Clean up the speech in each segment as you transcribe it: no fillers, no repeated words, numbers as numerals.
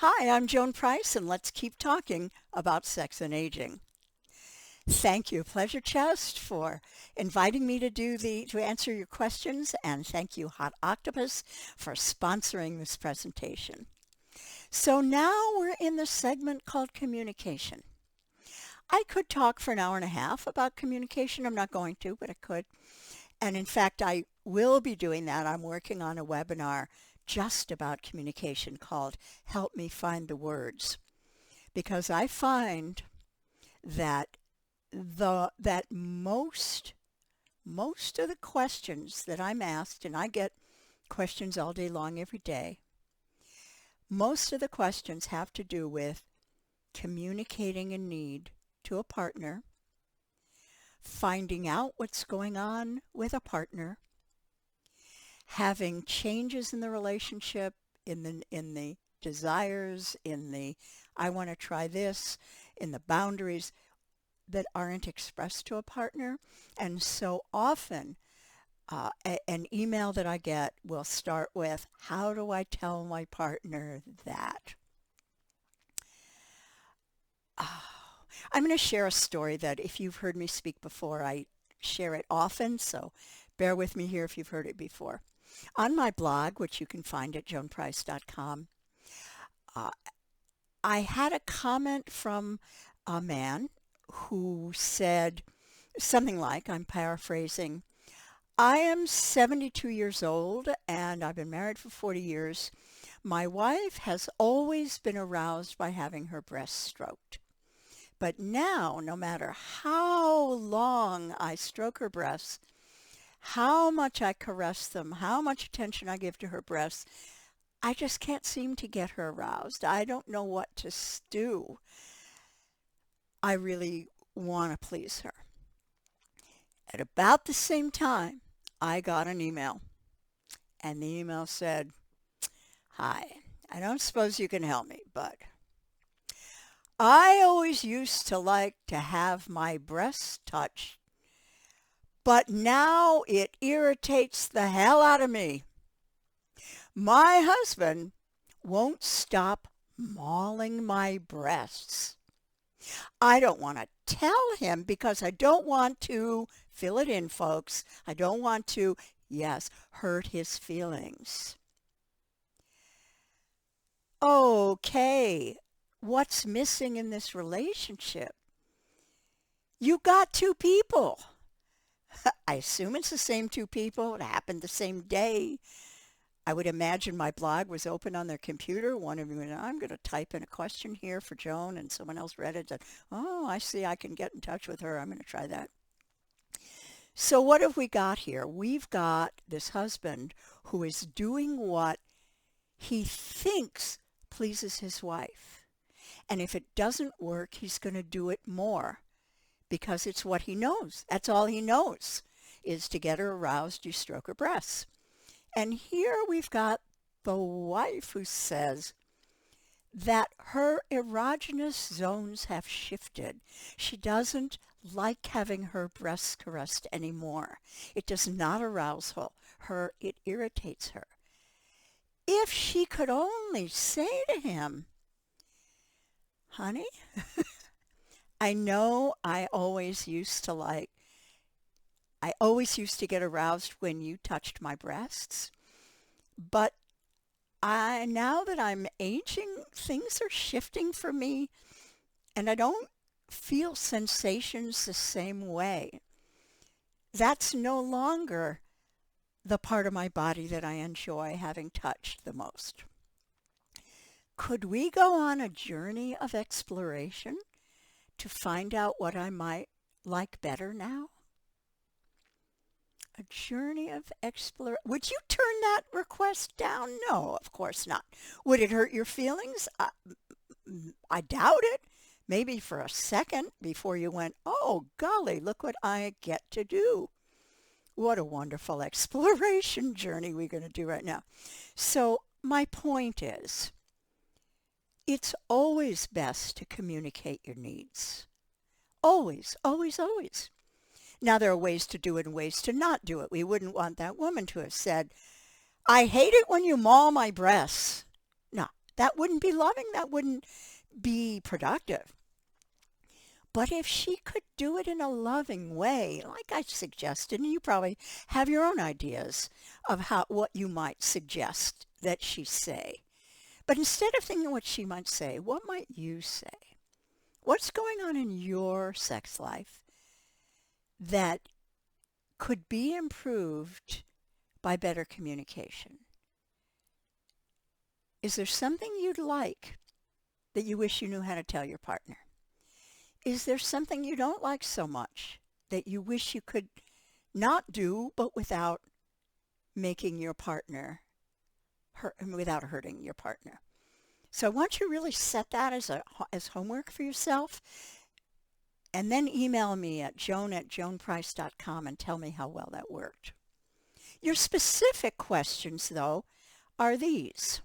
Hi, I'm Joan Price, and let's keep talking about sex and aging. Thank you, Pleasure Chest, for inviting me to answer your questions, and thank you, Hot Octopus, for sponsoring this presentation. So now we're in the segment called communication. I could talk for an hour and a half about communication. I'm not going to, but I could. And in fact, I will be doing that. I'm working on a webinar just about communication called Help Me Find the Words, because I find that most of the questions that I'm asked, and I get questions all day long every day, most of the questions have to do with communicating a need to a partner, finding out what's going on with a partner, having changes in the relationship, in the desires, in the I want to try this, in the boundaries that aren't expressed to a partner. And so often an email that I get will start with, how do I tell my partner that? I'm going to share a story that if you've heard me speak before, I share it often, so bear with me here if you've heard it before. On my blog, which you can find at joanprice.com, I had a comment from a man who said something like, I'm paraphrasing, I am 72 years old and I've been married for 40 years. My wife has always been aroused by having her breasts stroked. But now, no matter how long I stroke her breasts, how much I caress them, how much attention I give to her breasts, I just can't seem to get her aroused. I don't know what to do. I really want to please her. At about the same time, I got an email, and the email said, Hi, I don't suppose you can help me, but I always used to like to have my breasts touched, but now it irritates the hell out of me. My husband won't stop mauling my breasts. I don't want to tell him because I don't want to, fill it in, folks, I don't want to, yes, hurt his feelings. Okay, what's missing in this relationship? You got two people. I assume it's the same two people. It happened the same day. I would imagine my blog was open on their computer. One of them went, I'm going to type in a question here for Joan, and someone else read it and said, oh, I see, I can get in touch with her. I'm going to try that. So what have we got here? We've got this husband who is doing what he thinks pleases his wife. And if it doesn't work, he's going to do it more because it's what he knows. That's all he knows is to get her aroused, you stroke her breasts. And here we've got the wife who says that her erogenous zones have shifted. She doesn't like having her breasts caressed anymore. It does not arouse her. It irritates her. If she could only say to him, honey, I know I always used to get aroused when you touched my breasts, but now that I'm aging, things are shifting for me, and I don't feel sensations the same way. That's no longer the part of my body that I enjoy having touched the most. Could we go on a journey of exploration to find out what I might like better now? A journey of exploration. Would you turn that request down? No, of course not. Would it hurt your feelings? I doubt it. Maybe for a second before you went, oh, golly, look what I get to do. What a wonderful exploration journey we're going to do right now. So my point is, it's always best to communicate your needs. Always, always, always. Now, there are ways to do it and ways to not do it. We wouldn't want that woman to have said, I hate it when you maul my breasts. No, That wouldn't be loving. That wouldn't be productive. But if she could do it in a loving way, like I suggested, and you probably have your own ideas of what you might suggest that she say. But instead of thinking what she might say, what might you say? What's going on in your sex life that could be improved by better communication? Is there something you'd like that you wish you knew how to tell your partner? Is there something you don't like so much that you wish you could not do, but without making your partner hurt, without hurting your partner? So I want you to really set that as homework for yourself, and then email me at joan@joanprice.com and tell me how well that worked. Your specific questions, though, are these.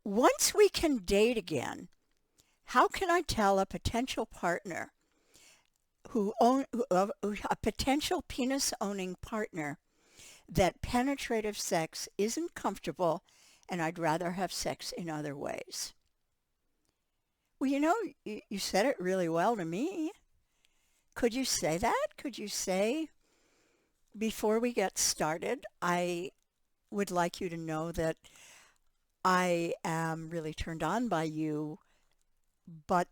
Once we can date again, how can I tell a potential partner a potential penis-owning partner that penetrative sex isn't comfortable and I'd rather have sex in other ways? Well, you said it really well to me. Could you say that? Could you say, before we get started, I would like you to know that I am really turned on by you, but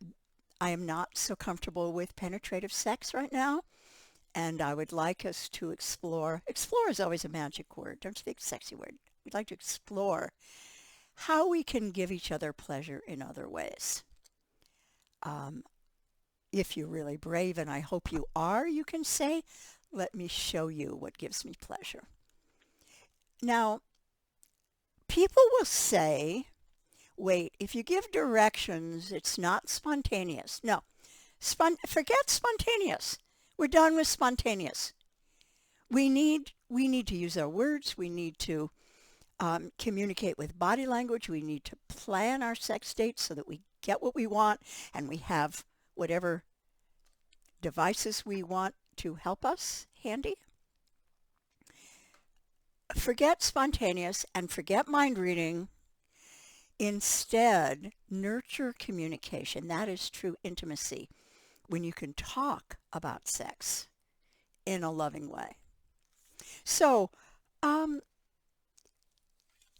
I am not so comfortable with penetrative sex right now, and I would like us to explore. Explore is always a magic word. Don't you think? Sexy word. We'd like to explore how we can give each other pleasure in other ways. If you're really brave, and I hope you are, you can say, let me show you what gives me pleasure. Now, people will say, wait, if you give directions, it's not spontaneous. No, forget spontaneous. We're done with spontaneous. We need to use our words. We need to communicate with body language. We need to plan our sex dates so that we get what we want and we have whatever devices we want to help us handy. Forget spontaneous and forget mind reading. Instead, nurture communication. That is true intimacy, when you can talk about sex in a loving way. So,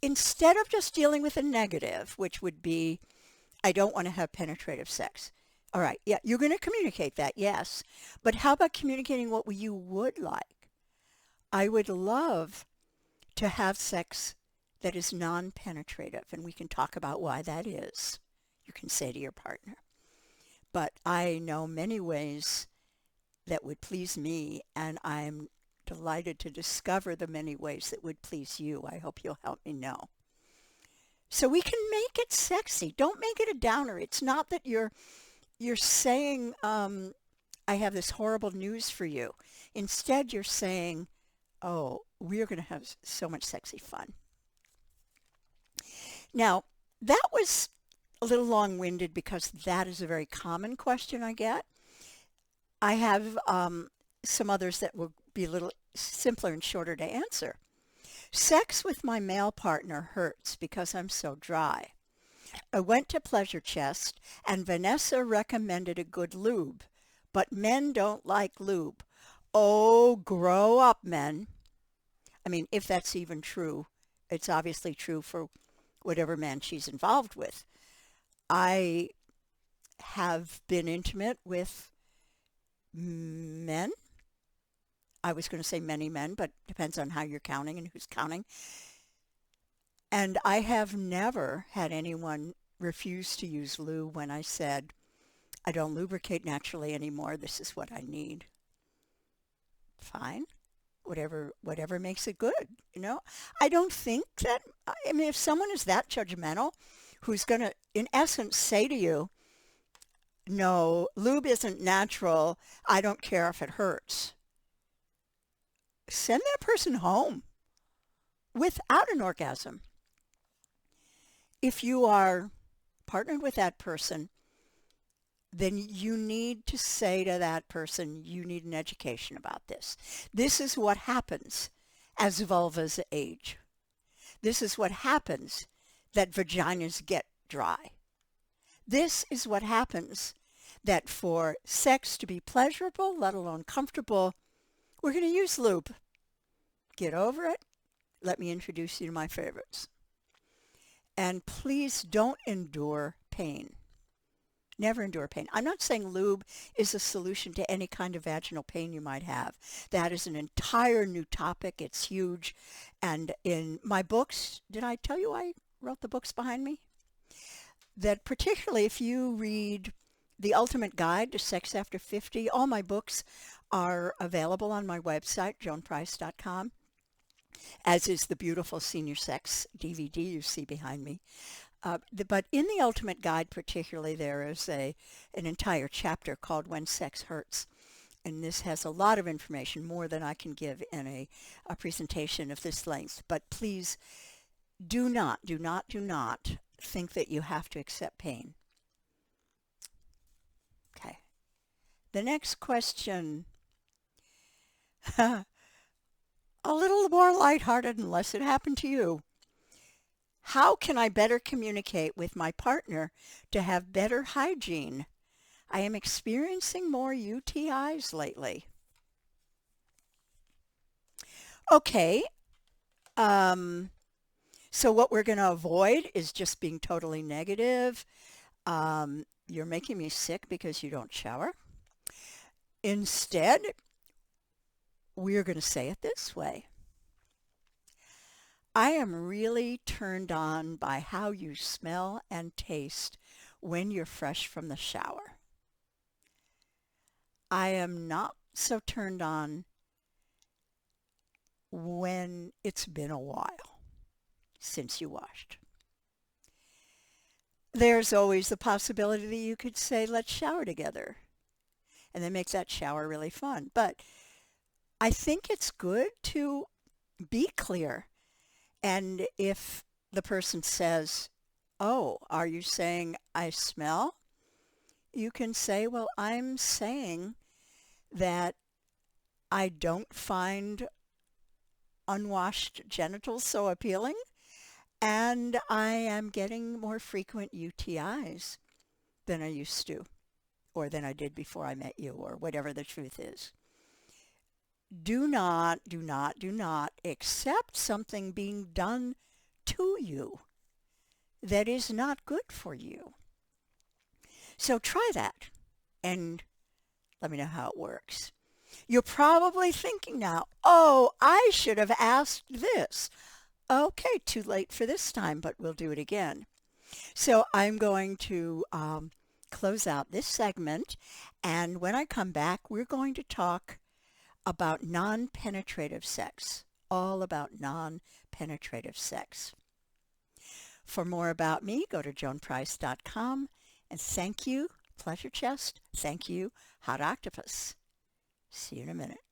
instead of just dealing with a negative, which would be, I don't want to have penetrative sex. All right, yeah, you're going to communicate that, yes. But how about communicating what you would like? I would love to have sex that is non-penetrative, and we can talk about why that is. You can say to your partner. But I know many ways that would please me, and I'm delighted to discover the many ways that would please you. I hope you'll help me know. So we can make it sexy. Don't make it a downer. It's not that you're saying, I have this horrible news for you. Instead, you're saying, oh, we're going to have so much sexy fun. Now, that was a little long-winded because that is a very common question I get. I have some others that will be a little simpler and shorter to answer. Sex with my male partner hurts because I'm so dry. I went to Pleasure Chest and Vanessa recommended a good lube, but men don't like lube. Oh, grow up, men. I mean, if that's even true, it's obviously true for whatever man she's involved with. I have been intimate with men. I was going to say many men, but depends on how you're counting and who's counting. And I have never had anyone refuse to use lube when I said, I don't lubricate naturally anymore. This is what I need. Fine. Whatever makes it good, I don't think that, I mean, if someone is that judgmental, who's going to, in essence, say to you, no, lube isn't natural, I don't care if it hurts, send that person home without an orgasm. If you are partnered with that person, then you need to say to that person, you need an education about this. This is what happens as vulvas age. This is what happens that vaginas get dry. This is what happens, that for sex to be pleasurable, let alone comfortable, we're going to use lube. Get over it. Let me introduce you to my favorites. And please don't endure pain. Never endure pain. I'm not saying lube is a solution to any kind of vaginal pain you might have. That is an entire new topic. It's huge. And in my books, did I tell you I wrote the books behind me? That particularly if you read The Ultimate Guide to Sex After 50, all my books are available on my website, joanprice.com, as is the beautiful Senior Sex DVD you see behind me. But in The Ultimate Guide particularly, there is an entire chapter called When Sex Hurts. And this has a lot of information, more than I can give in a presentation of this length. But please do not think that you have to accept pain. Okay. The next question, a little more lighthearted unless it happened to you. How can I better communicate with my partner to have better hygiene? I am experiencing more UTIs lately. Okay. So what we're going to avoid is just being totally negative. You're making me sick because you don't shower. Instead, we're going to say it this way. I am really turned on by how you smell and taste when you're fresh from the shower. I am not so turned on when it's been a while since you washed. There's always the possibility that you could say, let's shower together, and then make that shower really fun. But I think it's good to be clear. And if the person says, oh, are you saying I smell? You can say, well, I'm saying that I don't find unwashed genitals so appealing, and I am getting more frequent UTIs than I used to, or than I did before I met you, or whatever the truth is. Do not accept something being done to you that is not good for you. So try that and let me know how it works. You're probably thinking now, oh, I should have asked this. Okay, too late for this time, but we'll do it again. So I'm going to close out this segment, and when I come back, we're going to talk about non-penetrative sex, all about non-penetrative sex. For more about me, go to joanprice.com, and thank you, Pleasure Chest. Thank you, Hot Octopus. See you in a minute.